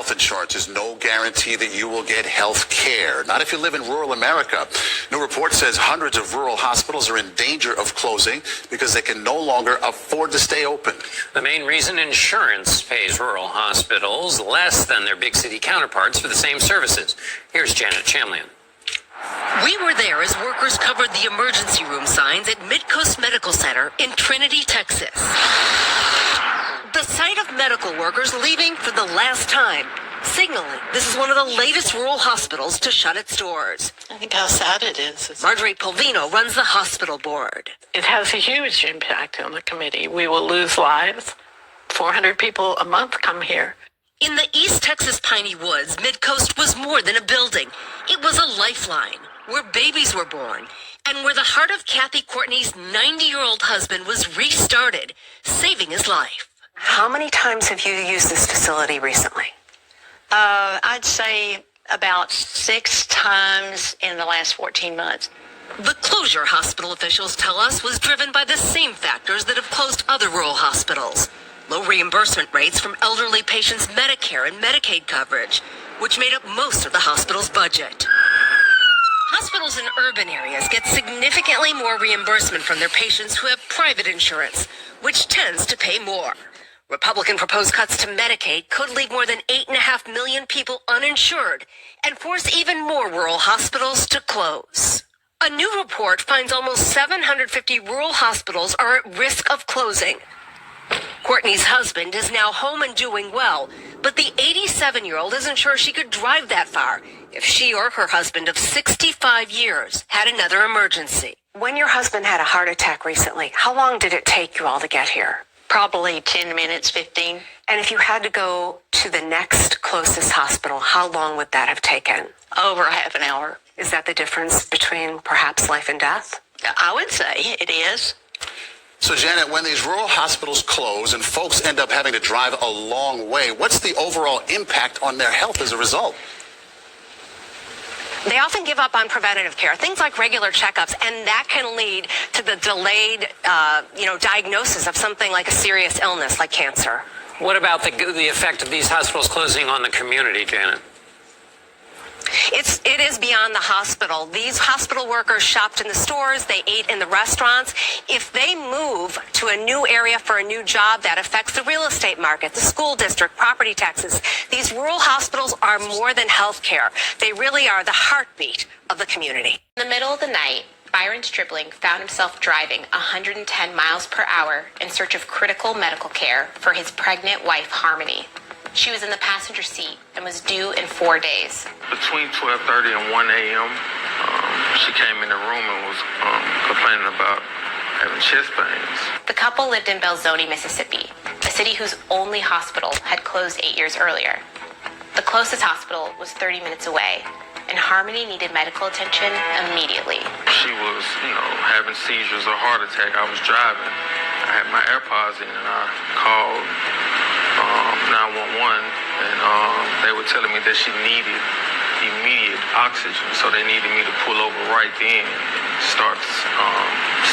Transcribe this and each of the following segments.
health insurance is no guarantee that you will get health care. Not if you live in rural America. New report says hundreds of rural hospitals are in danger of closing because they can no longer afford to stay open. The main reason: insurance pays rural hospitals less than their big city counterparts for the same services. Here's Janet Chamlian. We were there as workers covered the emergency room signs at Midcoast Medical Center in Trinity, Texas. The sight of medical workers leaving for the last time, signaling this is one of the latest rural hospitals to shut its doors. I think how sad it is. Marjorie Polvino runs the hospital board. It has a huge impact on the committee. We will lose lives. 400 people a month come here. In the East Texas Piney Woods, Midcoast was more than a building. It was a lifeline where babies were born and where the heart of Kathy Courtney's 90-year-old husband was restarted, saving his life. How many times have you used this facility recently? I'd say about 6 times in the last 14 months. The closure, hospital officials tell us, was driven by the same factors that have closed other rural hospitals. Low reimbursement rates from elderly patients' Medicare and Medicaid coverage, which made up most of the hospital's budget. Hospitals in urban areas get significantly more reimbursement from their patients who have private insurance, which tends to pay more. Republican proposed cuts to Medicaid could leave more than 8.5 million people uninsured and force even more rural hospitals to close. A new report finds almost 750 rural hospitals are at risk of closing. Courtney's husband is now home and doing well, but the 87-year-old isn't sure she could drive that far if she or her husband of 65 years had another emergency. When your husband had a heart attack recently, how long did it take you all to get here? Probably 10 minutes, 15. And if you had to go to the next closest hospital, how long would that have taken? Over half an hour. Is that the difference between perhaps life and death? I would say it is. So, Janet, when these rural hospitals close and folks end up having to drive a long way, what's the overall impact on their health as a result? They often give up on preventative care, things like regular checkups, and that can lead to the delayed, diagnosis of something like a serious illness like cancer. What about the effect of these hospitals closing on the community, Janet? It is beyond the hospital. These hospital workers shopped in the stores, they ate in the restaurants. If they move to a new area for a new job, that affects the real estate market, the school district, property taxes. These rural hospitals are more than health care. They really are the heartbeat of the community. In the middle of the night, Byron Stribling found himself driving 110 miles per hour in search of critical medical care for his pregnant wife, Harmony. She was in the passenger seat and was due in 4 days. Between 12:30 and 1 a.m., she came in the room and was complaining about having chest pains. The couple lived in Belzoni, Mississippi, a city whose only hospital had closed 8 years earlier. The closest hospital was 30 minutes away, and Harmony needed medical attention immediately. She was, having seizures or heart attack. I was driving. I had my AirPods in, and I called 911, and they were telling me that she needed immediate oxygen, so they needed me to pull over right then and start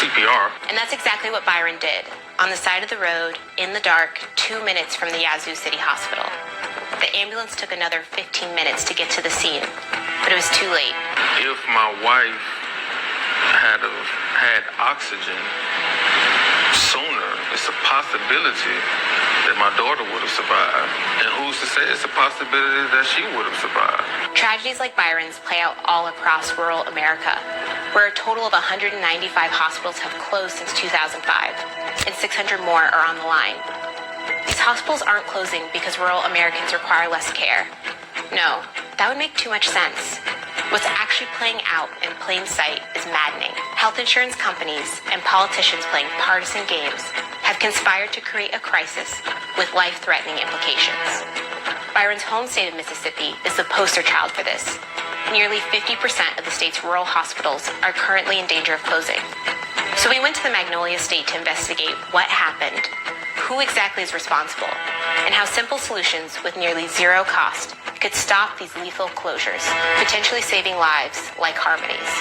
CPR. And that's exactly what Byron did. On the side of the road, in the dark, 2 minutes from the Yazoo City Hospital. The ambulance took another 15 minutes to get to the scene, but it was too late. If my wife had oxygen sooner, it's a possibility that my daughter would have survived. And who's to say it's a possibility that she would have survived? Tragedies like Byron's play out all across rural America, where a total of 195 hospitals have closed since 2005, and 600 more are on the line. These hospitals aren't closing because rural Americans require less care. No, that would make too much sense. What's actually playing out in plain sight is maddening. Health insurance companies and politicians playing partisan games have conspired to create a crisis with life-threatening implications. Byron's home state of Mississippi is the poster child for this. Nearly 50% of the state's rural hospitals are currently in danger of closing. So we went to the Magnolia State to investigate what happened, who exactly is responsible, and how simple solutions with nearly zero cost could stop these lethal closures, potentially saving lives like Harmony's.